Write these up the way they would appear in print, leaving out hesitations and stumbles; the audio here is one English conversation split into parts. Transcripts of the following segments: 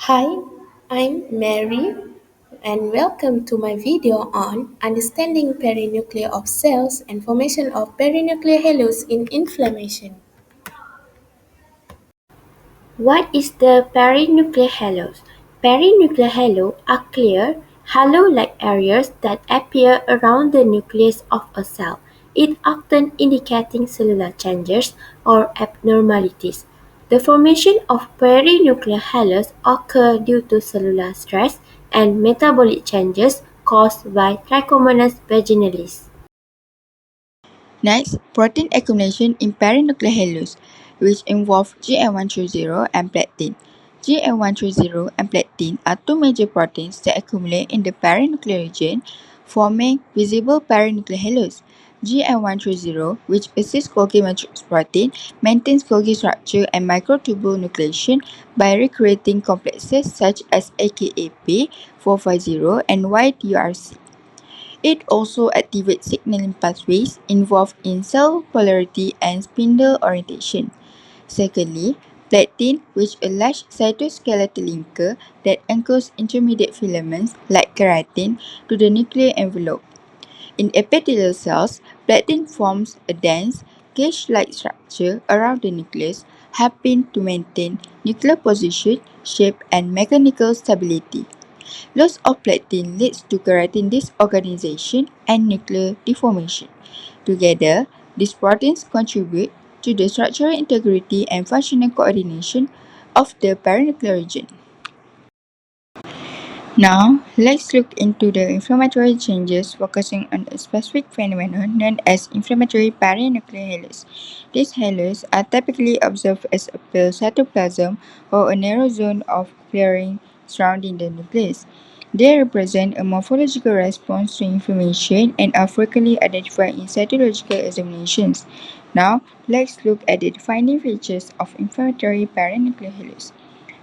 Hi, I'm Mary, and welcome to my video on understanding peri-nuclear of cells and formation of peri-nuclear halos in inflammation. What is the peri-nuclear halos? Peri-nuclear halo are clear, halo-like areas that appear around the nucleus of a cell, it often indicating cellular changes or abnormalities. The formation of peri-nuclear halos occur due to cellular stress and metabolic changes caused by Trichomonas vaginalis. Next, protein accumulation in peri-nuclear halos, which involve GM130 and plectin. GM130 and plectin are two major proteins that accumulate in the peri-nuclear region, forming visible peri-nuclear halos. GM130, which assists Golgi matrix protein, maintains Golgi structure and microtubule nucleation by recreating complexes such as AKAP, 450, and YTRC. It also activates signaling pathways involved in cell polarity and spindle orientation. Secondly, plectin, which is a large cytoskeletal linker that anchors intermediate filaments like keratin to the nuclear envelope. In epithelial cells, plectin forms a dense, cage-like structure around the nucleus, helping to maintain nuclear position, shape, and mechanical stability. Loss of plectin leads to keratin disorganization and nuclear deformation. Together, these proteins contribute to the structural integrity and functional coordination of the perinuclear region. Now, let's look into the inflammatory changes focusing on a specific phenomenon known as inflammatory perinuclear halos. These halos are typically observed as a pale cytoplasm or a narrow zone of clearing surrounding the nucleus. They represent a morphological response to inflammation and are frequently identified in cytological examinations. Now, let's look at the defining features of inflammatory perinuclear halos.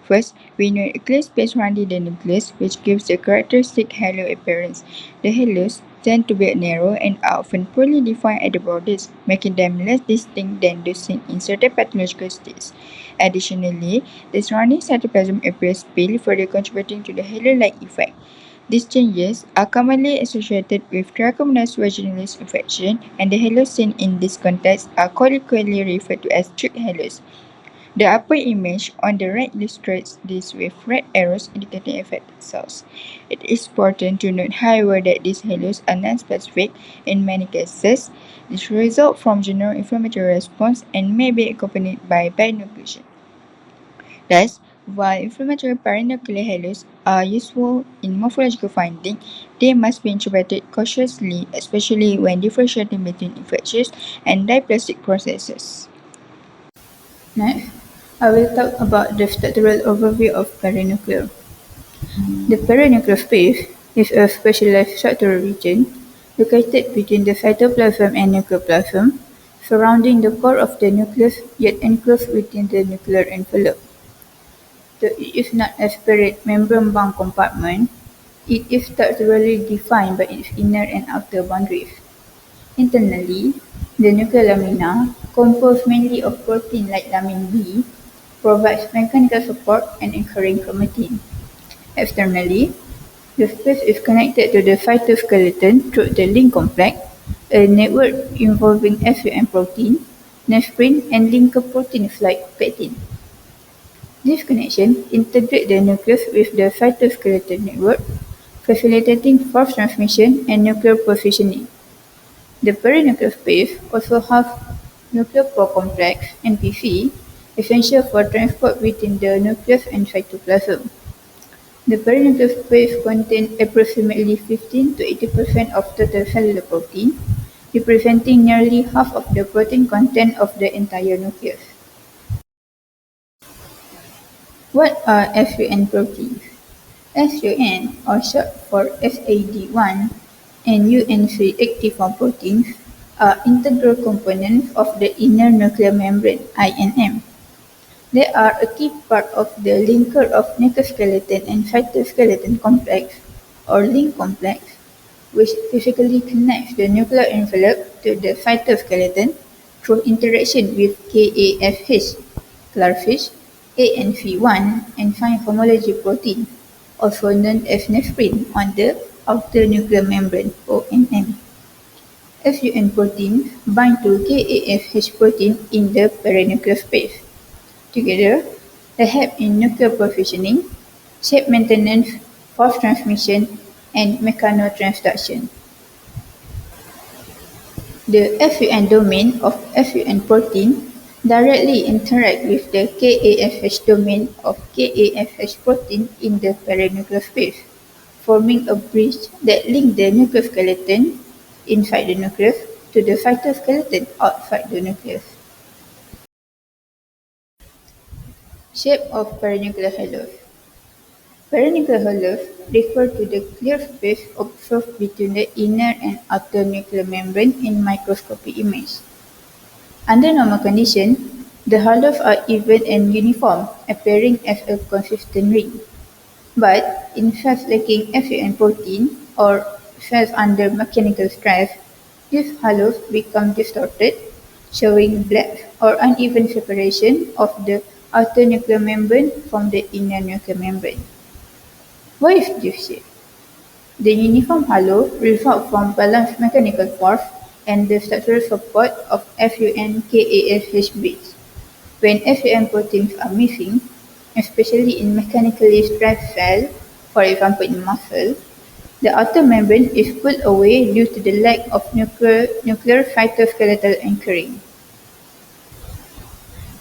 First, we know a clear space surrounding the nucleus, which gives the characteristic halo appearance. The halos tend to be narrow and are often poorly defined at the borders, making them less distinct than those seen in certain pathological states. Additionally, the surrounding cytoplasm appears pale, further contributing to the halo-like effect. These changes are commonly associated with Trichomonas vaginalis infection, and the halos seen in this context are colloquially referred to as trick halos. The upper image on the right illustrates this with red arrows indicating affected cells. It is important to note, however, that these halos are non-specific in many cases. This results from general inflammatory response and may be accompanied by binucleation. Thus, while inflammatory perinuclear halos are useful in morphological finding, they must be interpreted cautiously, especially when differentiating between infectious and dysplastic processes. Next, I will talk about the structural overview of peri-nuclear. The peri-nuclear space is a specialized structural region located between the cytoplasm and nucleoplasm, surrounding the core of the nucleus yet enclosed within the nuclear envelope. Though it is not a separate membrane-bound compartment, it is structurally defined by its inner and outer boundaries. Internally, the nuclear lamina, composed mainly of protein like lamin B, provides mechanical support and anchoring chromatin. Externally, the space is connected to the cytoskeleton through the link complex, a network involving SUN protein, nephrin, and linker proteins like pectin. This connection integrates the nucleus with the cytoskeleton network, facilitating force transmission and nuclear positioning. The peri-nuclear space also has nucleopore complex (NPC), essential for transport between the nucleus and cytoplasm. The peri-nuclear space contains approximately 15 to 80% of total cellular protein, representing nearly half of the protein content of the entire nucleus. What are SUN proteins? SUN, or short for SAD1, and UNC-active proteins are integral components of the inner nuclear membrane (INM). They are a key part of the linker of nucleoskeleton and cytoskeleton complex, or link complex, which physically connects the nuclear envelope to the cytoskeleton through interaction with KAFH, clarfish, ANF1 and find homology protein, also known as nephrin, on the outer nuclear membrane (ONM). FUN proteins bind to KAFH protein in the perinuclear space. Together, they help in nuclear provisioning, shape maintenance, force transmission, and mechanotransduction. The FUN domain of FUN protein directly interact with the KAFH domain of KAFH protein in the perinuclear space, forming a bridge that links the nuclear skeleton inside the nucleus to the cytoskeleton outside the nucleus. Shape of perinuclear halos. Perinuclear halos refer to the clear space observed between the inner and outer nuclear membrane in microscopic image. Under normal conditions, the halos are even and uniform, appearing as a consistent ring. But in cells lacking FUN protein or cells under mechanical stress, these halos become distorted, showing black or uneven separation of the outer nuclear membrane from the inner nuclear membrane. Why is this shape? The uniform halo results from balanced mechanical force and the structural support of FUN-KAFH bridge. When FUN proteins are missing, especially in mechanically stressed cells, for example in muscle, the outer membrane is pulled away due to the lack of nuclear cytoskeletal anchoring.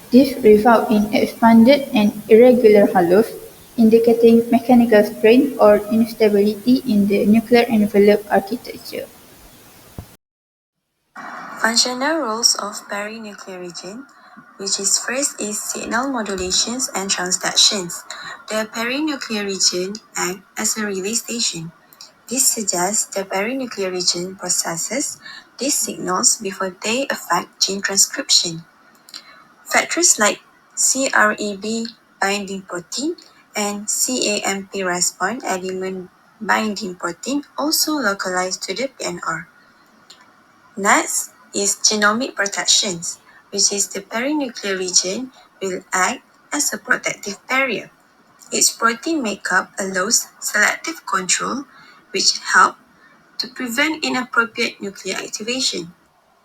This results in expanded and irregular halos, indicating mechanical strain or instability in the nuclear envelope architecture. Functional roles of peri-nuclear region, which is first is signal modulations and transductions. The peri-nuclear region acts as a relay station. This suggests the peri-nuclear region processes these signals before they affect gene transcription. Factors like CREB binding protein and CAMP response element binding protein also localize to the PNR. Next is genomic protection, which is the peri-nuclear region will act as a protective barrier. Its protein makeup allows selective control, which help to prevent inappropriate nuclear activation.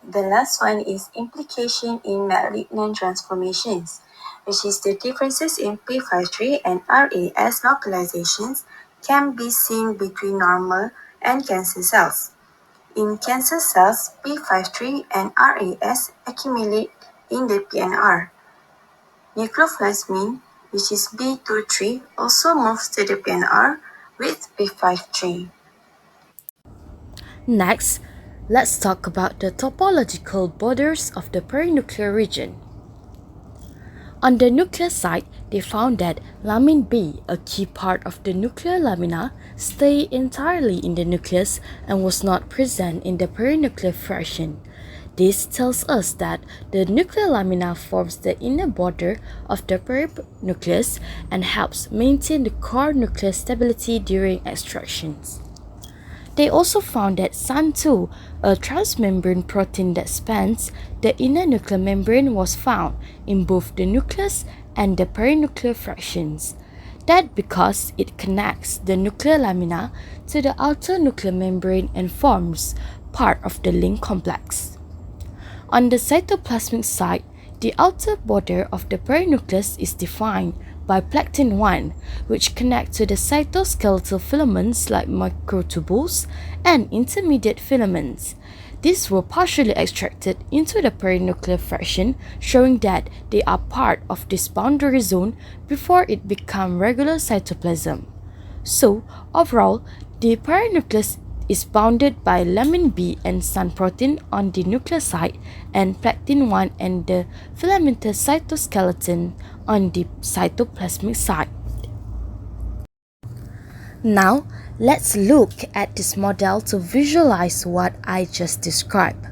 The last one is implication in malignant transformations, which is the differences in P53 and RAS localizations can be seen between normal and cancer cells. In cancer cells, P53 and RAS accumulate in the PNR. Nucleoplasmin, which is B23, also moves to the PNR with P53. Next, let's talk about the topological borders of the perinuclear region. On the nuclear side, they found that lamin B, a key part of the nuclear lamina, stayed entirely in the nucleus and was not present in the perinuclear fraction. This tells us that the nuclear lamina forms the inner border of the perinucleus and helps maintain the core nuclear stability during extractions. They also found that SAN2, a transmembrane protein that spans the inner nuclear membrane, was found in both the nucleus and the perinuclear fractions. That because it connects the nuclear lamina to the outer nuclear membrane and forms part of the link complex. On the cytoplasmic side, the outer border of the perinucleus is defined by plectin-1, which connect to the cytoskeletal filaments like microtubules and intermediate filaments. These were partially extracted into the perinuclear fraction, showing that they are part of this boundary zone before it became regular cytoplasm. So, overall, the perinucleus is bounded by lamin B and SAN protein on the nuclear side and plectin-1 and the filamentous cytoskeleton on the cytoplasmic side. Now, let's look at this model to visualize what I just described.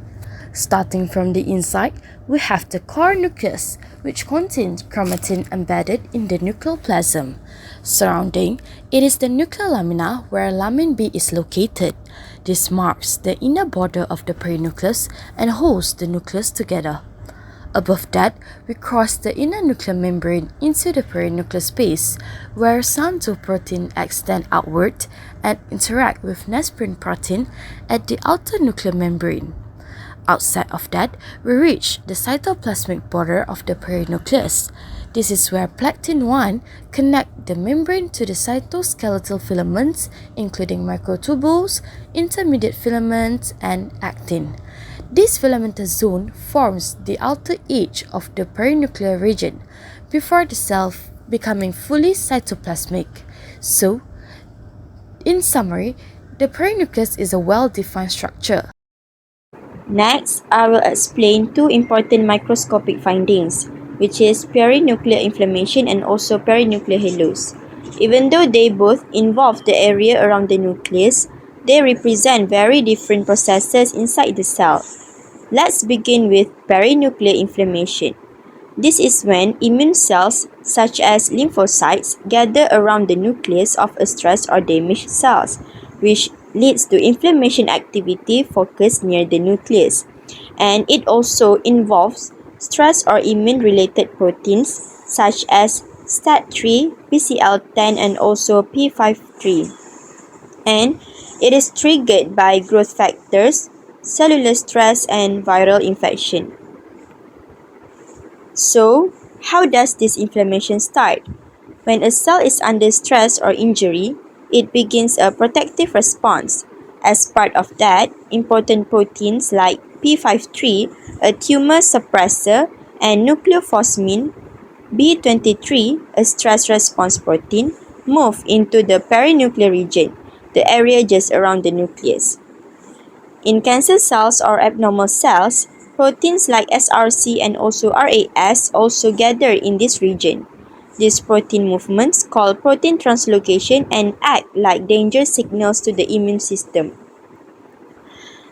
Starting from the inside, we have the core nucleus, which contains chromatin embedded in the nucleoplasm. Surrounding it is the nuclear lamina where lamin B is located. This marks the inner border of the perinucleus and holds the nucleus together. Above that, we cross the inner nuclear membrane into the perinuclear space, where some two proteins extend outward and interact with nephrin protein at the outer nuclear membrane. Outside of that, we reach the cytoplasmic border of the perinucleus. This is where plectin-1 connect the membrane to the cytoskeletal filaments, including microtubules, intermediate filaments, and actin. This filamentous zone forms the outer edge of the perinuclear region before the cell becoming fully cytoplasmic. So, in summary, the perinucleus is a well-defined structure. Next, I will explain two important microscopic findings, which is perinuclear inflammation and also perinuclear halos. Even though they both involve the area around the nucleus, they represent very different processes inside the cell. Let's begin with perinuclear inflammation. This is when immune cells, such as lymphocytes, gather around the nucleus of a stressed or damaged cells, which leads to inflammation activity focused near the nucleus. And it also involves stress or immune-related proteins, such as STAT3, BCL10, and also P53. And it is triggered by growth factors, cellular stress, and viral infection. So, how does this inflammation start? When a cell is under stress or injury, it begins a protective response. As part of that, important proteins like P53, a tumor suppressor, and nucleophosmin B23, a stress response protein, move into the perinuclear region, the area just around the nucleus. In cancer cells or abnormal cells, proteins like SRC and also RAS also gather in this region. These protein movements, called protein translocation, and act like danger signals to the immune system.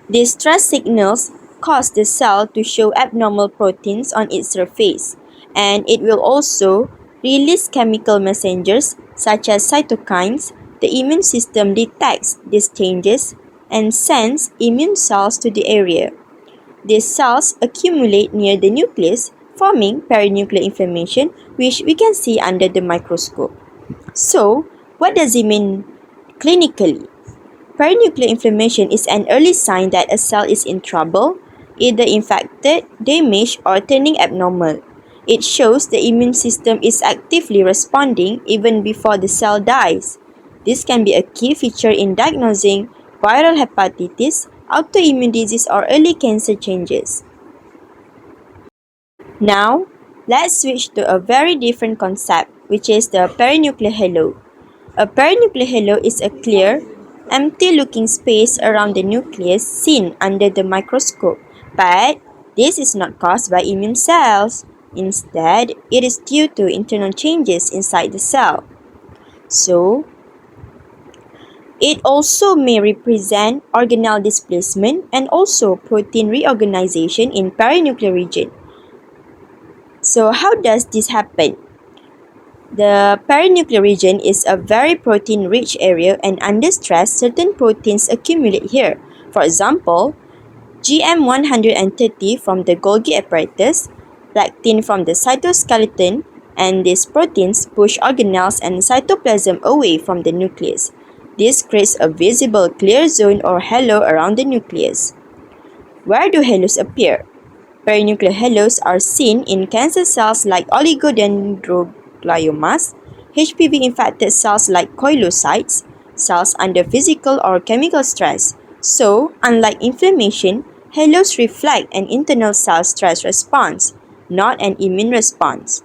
These stress signals cause the cell to show abnormal proteins on its surface, and it will also release chemical messengers such as cytokines. The immune system detects these changes and sends immune cells to the area. These cells accumulate near the nucleus, forming perinuclear inflammation, which we can see under the microscope. So, what does it mean clinically? Perinuclear inflammation is an early sign that a cell is in trouble, either infected, damaged, or turning abnormal. It shows the immune system is actively responding even before the cell dies. This can be a key feature in diagnosing viral hepatitis, autoimmune disease, or early cancer changes. Now, let's switch to a very different concept, which is the perinuclear halo. A perinuclear halo is a clear, empty-looking space around the nucleus seen under the microscope, but this is not caused by immune cells. Instead, it is due to internal changes inside the cell. So, it also may represent organelle displacement and also protein reorganization in perinuclear region. So how does this happen? The perinuclear region is a very protein-rich area, and under stress, certain proteins accumulate here. For example, GM130 from the Golgi apparatus, lectin from the cytoskeleton, and these proteins push organelles and cytoplasm away from the nucleus. This creates a visible clear zone or halo around the nucleus. Where do halos appear? Perinuclear halos are seen in cancer cells like oligodendrogliomas, HPV-infected cells like koilocytes, cells under physical or chemical stress. So, unlike inflammation, halos reflect an internal cell stress response, not an immune response.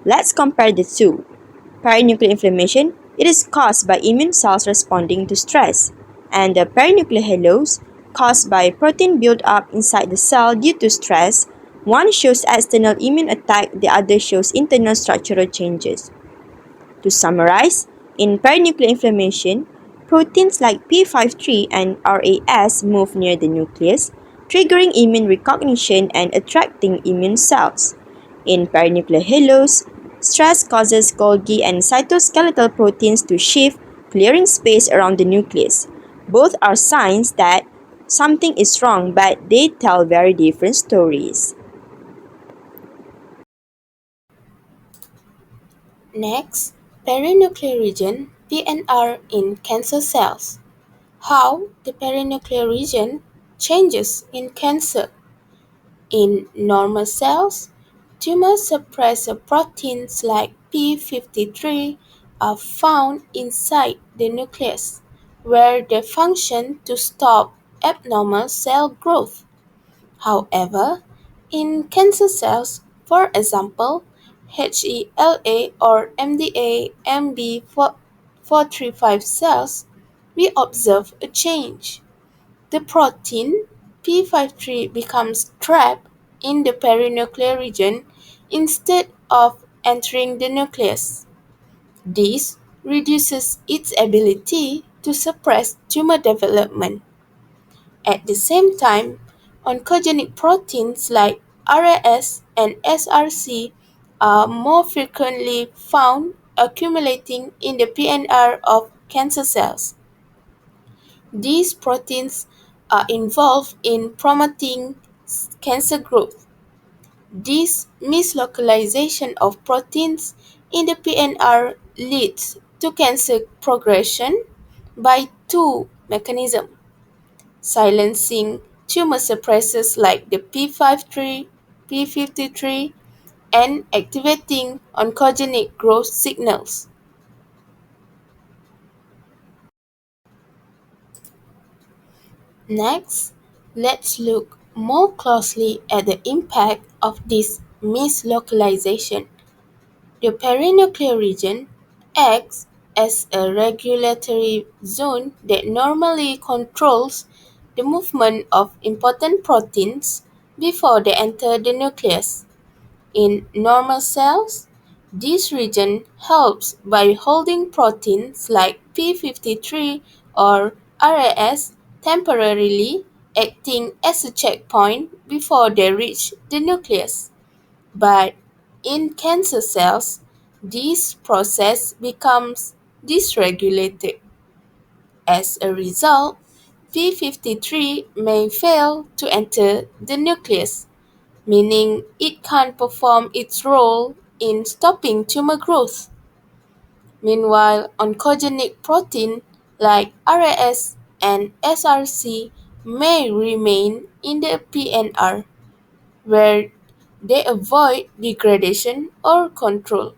Let's compare the two. Perinuclear inflammation, it is caused by immune cells responding to stress, and the perinuclear halos, caused by protein buildup inside the cell due to stress. One shows external immune attack, the other shows internal structural changes. To summarize, in perinuclear inflammation, proteins like P53 and RAS move near the nucleus, triggering immune recognition and attracting immune cells. In perinuclear halos, stress causes Golgi and cytoskeletal proteins to shift, clearing space around the nucleus. Both are signs that something is wrong, but they tell very different stories. Next, perinuclear region (PNR) in cancer cells. How the perinuclear region changes in cancer. In normal cells, tumor suppressor proteins like p53 are found inside the nucleus, where they function to stop abnormal cell growth. However, in cancer cells, for example, HELA or MDA MB435 cells, we observe a change. The protein p53 becomes trapped in the perinuclear region instead of entering the nucleus. This reduces its ability to suppress tumor development. At the same time, oncogenic proteins like RAS and SRC are more frequently found accumulating in the PNR of cancer cells. These proteins are involved in promoting cancer growth. This mislocalization of proteins in the PNR leads to cancer progression by two mechanisms: silencing tumor suppressors like the P53, P53, and activating oncogenic growth signals. Next, let's look more closely at the impact of this mislocalization. The perinuclear region acts as a regulatory zone that normally controls the movement of important proteins before they enter the nucleus. In normal cells, this region helps by holding proteins like p53 or RAS temporarily, acting as a checkpoint before they reach the nucleus. But in cancer cells, this process becomes dysregulated. As a result, p53 may fail to enter the nucleus, meaning it can't perform its role in stopping tumor growth. Meanwhile, oncogenic protein like RAS and SRC may remain in the PNR, where they avoid degradation or control.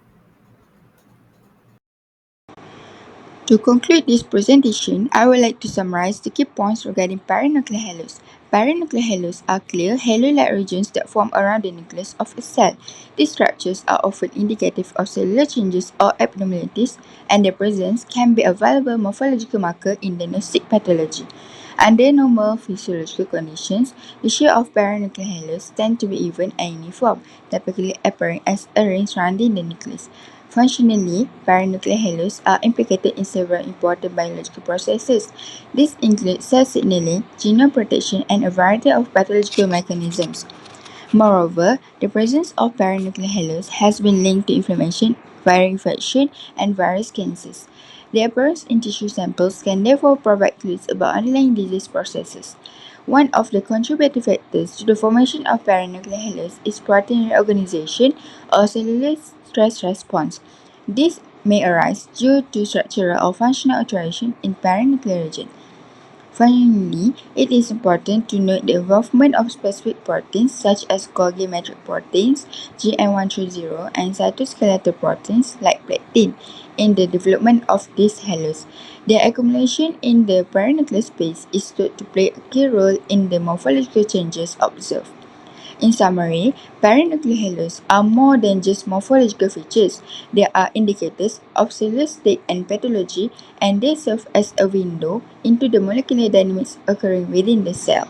To conclude this presentation, I would like to summarize the key points regarding perinuclear halos. Perinuclear halos are clear halo-like regions that form around the nucleus of a cell. These structures are often indicative of cellular changes or abnormalities, and their presence can be a valuable morphological marker in diagnostic pathology. Under normal physiological conditions, the shape of perinuclear halos tend to be even and uniform, typically appearing as a ring surrounding the nucleus. Functionally, perinuclear halos are implicated in several important biological processes. These include cell signaling, genome protection, and a variety of pathological mechanisms. Moreover, the presence of perinuclear halos has been linked to inflammation, viral infection, and various cancers. The appearance in tissue samples can therefore provide clues about underlying disease processes. One of the contributing factors to the formation of perinuclear halos is protein reorganization or cellular stress response. This may arise due to structural or functional alteration in perinuclear region. Finally, it is important to note the involvement of specific proteins such as Golgi metric proteins, GM130, and cytoskeletal proteins like plectin in the development of these halos. Their accumulation in the perinuclear space is thought to play a key role in the morphological changes observed. In summary, peri-nuclear halos are more than just morphological features. They are indicators of cellular state and pathology, and they serve as a window into the molecular dynamics occurring within the cell.